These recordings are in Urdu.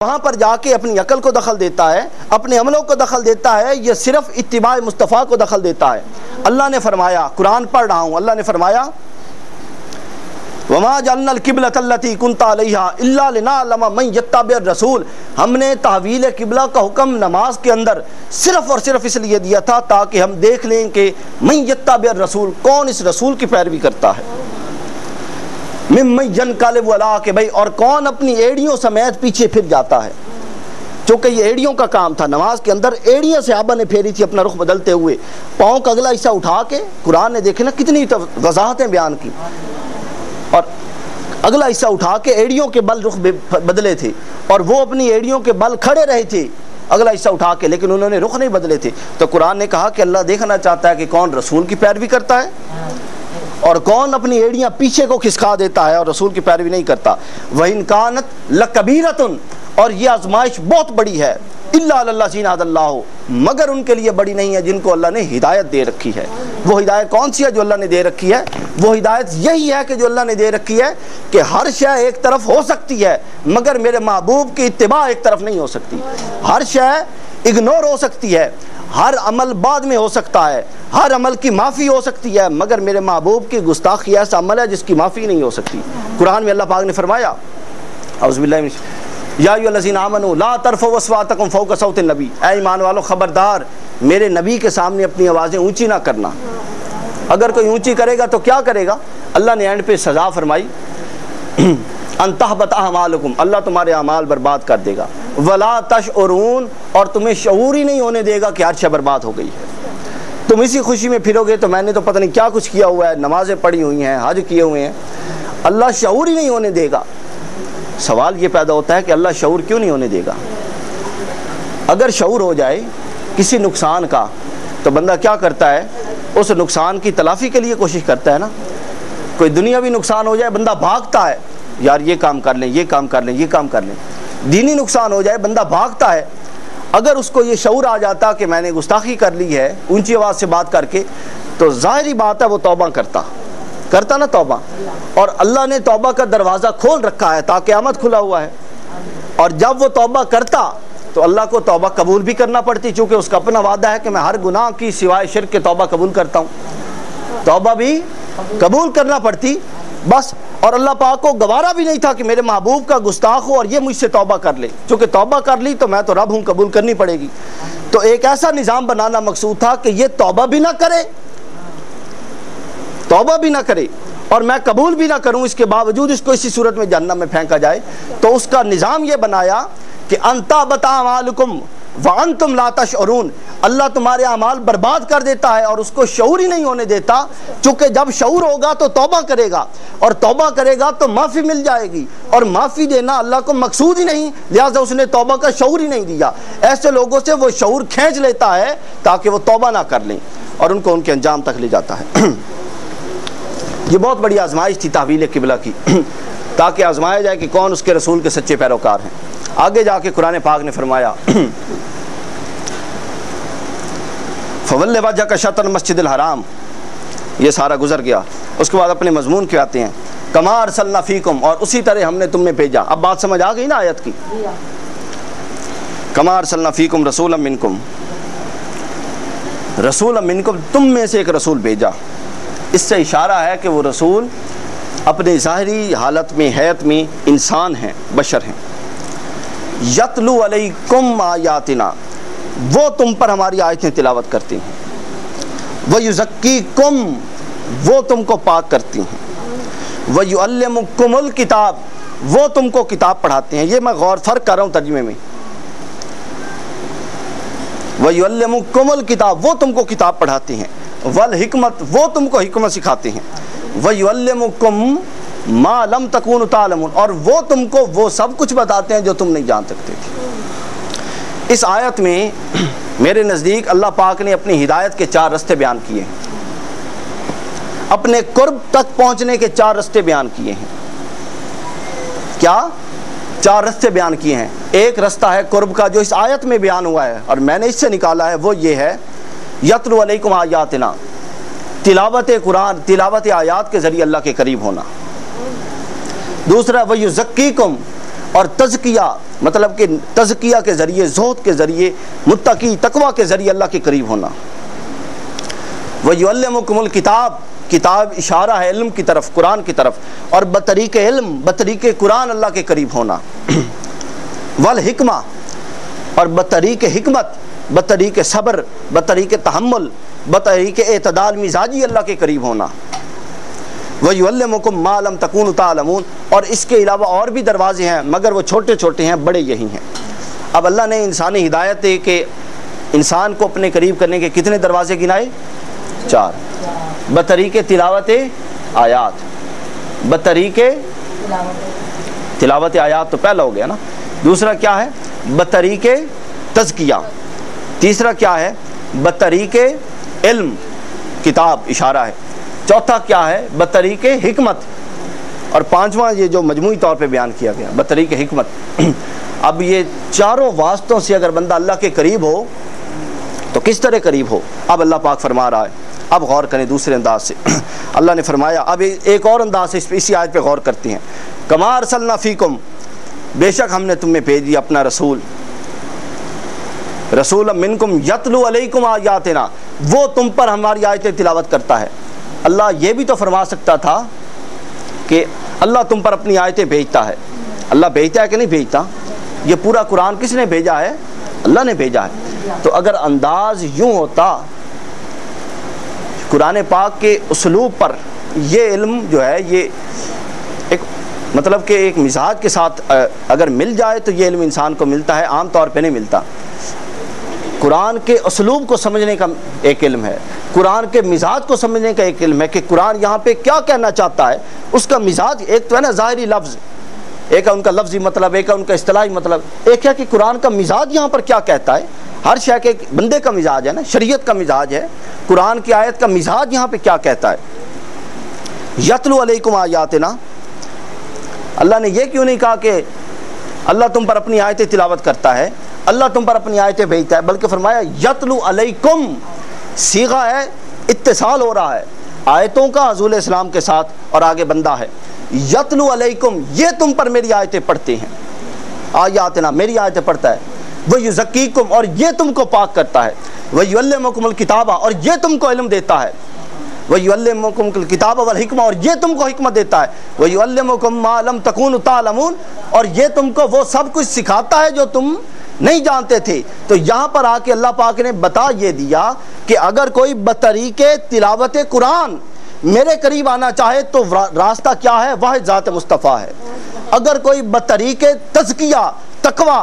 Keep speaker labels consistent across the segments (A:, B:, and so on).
A: وہاں پر جا کے اپنی عقل کو دخل دیتا ہے، اپنے عملوں کو دخل دیتا ہے، یہ صرف اتباع مصطفیٰ کو دخل دیتا ہے۔ اللہ نے فرمایا، قرآن پڑھ رہا ہوں، اللہ نے فرمایا وَمَا جَعَلْنَا الْقِبْلَةَ الَّتِي كُنْتَ عَلَيْهَا إِلَّا لِنَعْلَمَ مَن يَتَّبِعُ الرَّسُولَ، ہم نے تحویل قبلہ کا حکم نماز کے اندر صرف اور صرف اس لیے دیا تھا تاکہ ہم دیکھ لیں کہ من یتبع الرسول، کون اس رسول کی پیروی کرتا ہے، ممن ینقلب علی عقبیہ، اور کون اپنی ایڑیوں سمیت پیچھے پھر جاتا ہے۔ چونکہ یہ ایڑیوں کا کام تھا، نماز کے اندر ایڑیاں صحابہ نے پھیری تھی اپنا رخ بدلتے ہوئے، پاؤں کا اگلا حصہ اٹھا کے، قرآن نے دیکھے نا کتنی وضاحتیں بیان کی، اور اگلا حصہ اٹھا کے ایڑیوں کے بل رخ بدلے تھے، اور وہ اپنی ایڑیوں کے بل کھڑے رہے تھے اگلا حصہ اٹھا کے، لیکن انہوں نے رخ نہیں بدلے تھے۔ تو قرآن نے کہا کہ اللہ دیکھنا چاہتا ہے کہ کون رسول کی پیروی کرتا ہے اور کون اپنی ایڑیاں پیچھے کو کھسکا دیتا ہے اور رسول کی پیروی نہیں کرتا۔ وَإِن كَانَتْ لَكَبِيرَةٌ، اور یہ آزمائش بہت بڑی ہے، إِلَّا عَلَى الَّذِينَ هَدَى اللَّهُ، مگر ان کے لیے بڑی نہیں ہے جن کو اللہ نے ہدایت دے رکھی ہے۔ وہ ہدایت کون سی ہے جو اللہ نے دے رکھی ہے؟ وہ ہدایت یہی ہے کہ جو اللہ نے دے رکھی ہے کہ ہر شے ایک طرف ہو سکتی ہے مگر میرے محبوب کی اتباع ایک طرف نہیں ہو سکتی۔ ہر شے اگنور ہو سکتی ہے، ہر عمل بعد میں ہو سکتا ہے، ہر عمل کی معافی ہو سکتی ہے، مگر میرے محبوب کی گستاخی ایسا عمل ہے جس کی معافی نہیں ہو سکتی۔ قرآن میں اللہ پاک نے فرمایا، اعوذ باللہ من یا ایھا الذین آمنوا لا ترفعوا اصواتکم فوق صوت النبی، اے ایمان والو خبردار میرے نبی کے سامنے اپنی آوازیں اونچی نہ کرنا۔ اگر کوئی اونچی کرے گا تو کیا کرے گا؟ اللہ نے اینڈ پہ سزا فرمائی، ان تحبط اعمالکم، اللہ تمہارے اعمال برباد کر دے گا، ولا تشعرون، اور تمہیں شعور ہی نہیں ہونے دے گا کہ ہر شے برباد ہو گئی ہے۔ تم اسی خوشی میں پھرو گے تو میں نے تو پتہ نہیں کیا کچھ کیا ہوا ہے، نمازیں پڑھی ہوئی ہیں، حج کیے ہوئے ہیں، اللہ شعور ہی نہیں ہونے دے گا۔ سوال یہ پیدا ہوتا ہے کہ اللہ شعور کیوں نہیں ہونے دے گا؟ اگر شعور ہو جائے کسی نقصان کا تو بندہ کیا کرتا ہے؟ اس نقصان کی تلافی کے لیے کوشش کرتا ہے نا۔ کوئی دنیاوی نقصان ہو جائے بندہ بھاگتا ہے، یار یہ کام کر لیں، یہ کام کر لیں، یہ کام کر لیں۔ دینی نقصان ہو جائے بندہ بھاگتا ہے۔ اگر اس کو یہ شعور آ جاتا کہ میں نے گستاخی کر لی ہے اونچی آواز سے بات کر کے، تو ظاہری بات ہے وہ توبہ کرتا نا توبہ، اور اللہ نے توبہ کا دروازہ کھول رکھا ہے تاکہ قیامت کھلا ہوا ہے، اور جب وہ توبہ کرتا تو اللہ کو توبہ قبول بھی کرنا پڑتی، چونکہ اس کا اپنا وعدہ ہے کہ میں ہر گناہ کی سوائے شرک کے توبہ قبول کرتا ہوں، توبہ بھی قبول کرنا پڑتی بس۔ اور اللہ پاک کو گوارا بھی نہیں تھا کہ میرے محبوب کا گستاخ ہو اور یہ مجھ سے توبہ کر لے، چونکہ توبہ کر لی تو میں تو رب ہوں، قبول کرنی پڑے گی۔ تو ایک ایسا نظام بنانا مقصود تھا کہ یہ توبہ بھی نہ کرے، اور میں قبول بھی نہ کروں، اس کے باوجود اس کو اسی صورت میں جہنم میں پھینکا جائے۔ تو اس کا نظام یہ بنایا کہ انتا بتا اعمالکم وانتم لا تشعرون، اللہ تمہارے اعمال برباد کر دیتا ہے اور اس کو شعور ہی نہیں ہونے دیتا، چونکہ جب شعور ہوگا تو توبہ کرے گا، اور توبہ کرے گا تو معافی مل جائے گی، اور معافی دینا اللہ کو مقصود ہی نہیں، لہٰذا اس نے توبہ کا شعور ہی نہیں دیا۔ ایسے لوگوں سے وہ شعور کھینچ لیتا ہے تاکہ وہ توبہ نہ کر لیں، اور ان کو ان کے انجام تک لے جاتا ہے۔ یہ بہت بڑی آزمائش تھی تحویل قبلہ کی، تاکہ آزمایا جائے کہ کون اس کے رسول کے سچے پیروکار ہیں۔ آگے جا کے قرآن پاک نے فرمایا فَوَلِّ وَجْهَكَ شَطْرَ الْمَسْجِدِ الْحَرَامِ، یہ سارا گزر گیا۔ اس کے بعد اپنے مضمون کے آتے ہیں، کَمَا أَرْسَلْنَا فِيكُمْ، اور اسی طرح ہم نے تم میں بھیجا۔ اب بات سمجھ آ گئی نا آیت کی؟ کَمَا أَرْسَلْنَا فِيكُمْ رَسُولًا مِّنْكُمْ، رسولا منکم، تم میں سے ایک رسول بھیجا۔ اس سے اشارہ ہے کہ وہ رسول اپنے ظاہری حالت میں حیات میں انسان ہیں، بشر ہیں۔ یتلو علیکم آیاتنا، وہ تم پر ہماری آیتیں تلاوت کرتے ہیں۔ وَیُزَکِّیکُم، وہ تم کو پاک کرتی ہیں۔ وَیُعَلِّمُکُمُ الکتاب، وہ تم کو کتاب پڑھاتے ہیں۔ یہ میں غور فرق کر رہا ہوں ترجمے میں۔ وَیُعَلِّمُکُمُ الکتاب، وہ تم کو کتاب پڑھاتے ہیں۔ والحکمت، وہ تم کو حکمت سکھاتے ہیں۔ وَیُعَلِّمُکُم ما لم تکونوا تعلمون، اور وہ تم کو وہ سب کچھ بتاتے ہیں جو تم نہیں جان سکتے تھے۔ اس آیت میں میرے نزدیک اللہ پاک نے اپنی ہدایت کے 4 رستے بیان کیے ہیں، اپنے قرب تک پہنچنے کے 4 رستے بیان کیے ہیں۔ کیا 4 رستے بیان کیے ہیں؟ ایک رستہ ہے قرب کا جو اس آیت میں بیان ہوا ہے اور میں نے اس سے نکالا ہے، وہ یہ ہے یتلو علیکم آیاتنا، تلاوت قرآن، تلاوت آیات کے ذریعے اللہ کے قریب ہونا۔ دوسرا وَیُزَکِّیکُم، اور تزکیہ مطلب کہ تزکیہ کے ذریعے، زہد کے ذریعے، متقی تقوی کے ذریعے اللہ کے قریب ہونا۔ وَيُعَلِّمُكُمُ الْكِتَابَ، کتاب اشارہ ہے علم کی طرف، قرآن کی طرف، اور بطریق علم، بطریق قرآن اللہ کے قریب ہونا۔ والحکمہ، اور بطریق حکمت، بطریق صبر، بطریق تحمل، بطریق اعتدال مزاجی اللہ کے قریب ہونا۔ وَيُعَلِّمُكُم مَّا لَمْ تَكُونُوا تَعْلَمُونَ، اور اس کے علاوہ اور بھی دروازے ہیں مگر وہ چھوٹے چھوٹے ہیں، بڑے یہی ہیں۔ اب اللہ نے انسانی ہدایت ہے کہ انسان کو اپنے قریب کرنے کے کتنے دروازے گنائے؟ 4۔ بطریق تلاوت آیات، بطریق تلاوت آیات تو پہلا ہو گیا نا، دوسرا کیا ہے؟ بطریق تزکیہ، تیسرا کیا ہے؟ بطریق علم، کتاب اشارہ ہے، چوتھا کیا ہے؟ بطریق حکمت، اور پانچواں یہ جو مجموعی طور پہ بیان کیا گیا بطریق حکمت۔ اب یہ چاروں واسطوں سے اگر بندہ اللہ کے قریب ہو تو کس طرح قریب ہو؟ اب اللہ پاک فرما رہا ہے، اب غور کریں دوسرے انداز سے۔ اللہ نے فرمایا، اب ایک اور انداز سے اسی آیت پہ غور کرتے ہیں۔ کما ارسلنا فیکم، بے شک ہم نے تم میں بھیج دیا اپنا رسول، رسول منکم یتلو علیکم آیاتنا، وہ تم پر ہماری آیتیں تلاوت کرتا ہے۔ اللہ یہ بھی تو فرما سکتا تھا کہ اللہ تم پر اپنی آیتیں بھیجتا ہے۔ اللہ بھیجتا ہے کہ نہیں بھیجتا؟ یہ پورا قرآن کس نے بھیجا ہے؟ اللہ نے بھیجا ہے۔ تو اگر انداز یوں ہوتا، قرآن پاک کے اسلوب پر یہ علم جو ہے یہ ایک مطلب کہ ایک مزاج کے ساتھ اگر مل جائے تو یہ علم انسان کو ملتا ہے، عام طور پہ نہیں ملتا۔ قرآن کے اسلوب کو سمجھنے کا ایک علم ہے، قرآن کے مزاج کو سمجھنے کا ایک علم ہے کہ قرآن یہاں پہ کیا کہنا چاہتا ہے، اس کا مزاج ایک تو ہے نا ظاہری لفظ، ایک ہے ان کا لفظی مطلب، ایک ہے ان کا اصطلاحی مطلب، ایک ہے کہ قرآن کا مزاج یہاں پر کیا کہتا ہے۔ ہر شے کے بندے کا مزاج ہے نا، شریعت کا مزاج ہے، قرآن کی آیت کا مزاج یہاں پہ کیا کہتا ہے۔ یتلو علیکم آیاتنا، اللہ نے یہ کیوں نہیں کہا کہ اللہ تم پر اپنی آیتیں تلاوت کرتا ہے، اللہ تم پر اپنی آیتیں بھیجتا ہے، بلکہ فرمایا یتلو علیکم، صیغہ ہے اتصال ہو رہا ہے آیتوں کا حضور اسلام کے ساتھ، اور آگے بندہ ہے یتلو علیکم، یہ تم پر میری آیتیں پڑھتے ہیں، آیاتنا میری آیتیں پڑھتا ہے، وَيُزَكِّيكُمْ، اور یہ تم کو پاک کرتا ہے، وَيُعَلِّمُكُمُ الْكِتَابَ، اور یہ تم کو علم دیتا ہے، وَيُعَلِّمُكُمُ الْكِتَابَ وَالْحِكْمَةَ، اور یہ تم کو حکمت دیتا ہے، وَيُعَلِّمُكُمْ مَا لَمْ تَكُونُوا تَعْلَمُونَ، اور یہ تم کو وہ سب کچھ سکھاتا ہے جو تم نہیں جانتے تھے۔ تو یہاں پر آ کے اللہ پاک نے بتا یہ دیا کہ اگر کوئی بطریق تلاوت قرآن میرے قریب آنا چاہے تو راستہ کیا ہے؟ واحد ذات مصطفیٰ ہے۔ اگر کوئی بطریق تزکیہ تقوی،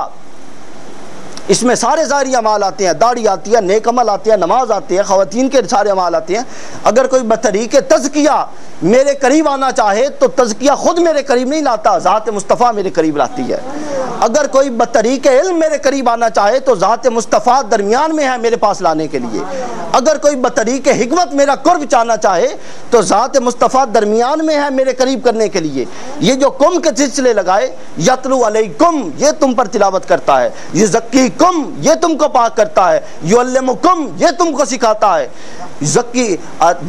A: اس میں سارے ظاہری اعمال آتے ہیں، داڑھی آتی ہے، نیک عمل آتے ہیں، نماز آتی ہے، خواتین کے سارے اعمال آتے ہیں، اگر کوئی بطریق تزکیہ میرے قریب آنا چاہے تو تزکیہ خود میرے قریب نہیں لاتا، ذات مصطفیٰ میرے قریب لاتی ہے۔ اگر کوئی بطریق علم میرے قریب آنا چاہے تو ذات مصطفیٰ درمیان میں ہے میرے پاس لانے کے لیے۔ اگر کوئی بطریق حکمت میرا قرب چاہنا چاہے تو ذات مصطفیٰ درمیان میں ہے میرے قریب کرنے کے لیے۔ یہ جو کم کے سلسلے لگائے، یتلو علیکم، یہ تم پر تلاوت کرتا ہے، یزکیکم، یہ تم کو پاک کرتا ہے، یعلمکم، یہ تم کو سکھاتا ہے، زکی،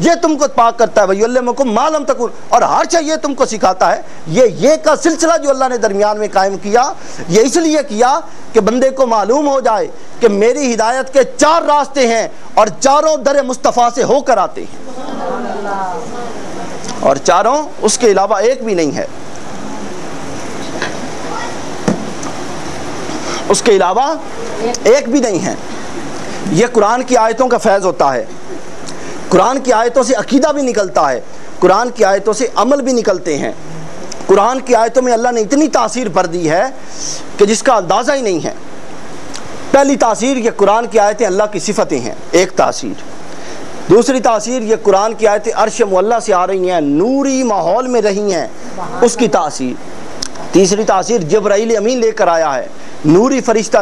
A: یہ تم کو پاک کرتا ہے، ویعلمکم ما لم تکون، اور ہر چیز یہ تم کو سکھاتا ہے۔ یہ کا سلسلہ جو اللہ نے درمیان میں قائم کیا، یہ اس لیے کیا کہ بندے کو معلوم ہو جائے کہ میری ہدایت کے 4 راستے ہیں اور چاروں در مصطفیٰ سے ہو کر آتے ہیں، اور چاروں اس کے علاوہ ایک بھی نہیں ہے، اس کے علاوہ ایک بھی نہیں ہے۔ یہ قرآن کی آیتوں کا فیض ہوتا ہے، قرآن کی آیتوں سے عقیدہ بھی نکلتا ہے، قرآن کی آیتوں سے عمل بھی نکلتے ہیں۔ قرآن کی آیتوں میں اللہ نے اتنی تاثیر بھر دی ہے کہ جس کا اندازہ ہی نہیں ہے۔ پہلی تاثیر، یہ قرآن کی آیتیں اللہ کی صفتیں ہیں، ایک تاثیر۔ دوسری تاثیر، یہ قرآن کی آیتیں عرش معلیٰ سے آ رہی ہیں، نوری ماحول میں رہی ہیں، اس کی تاثیر۔ تیسری تاثیر، جبرائیل امین لے کر آیا ہے، نوری فرشتہ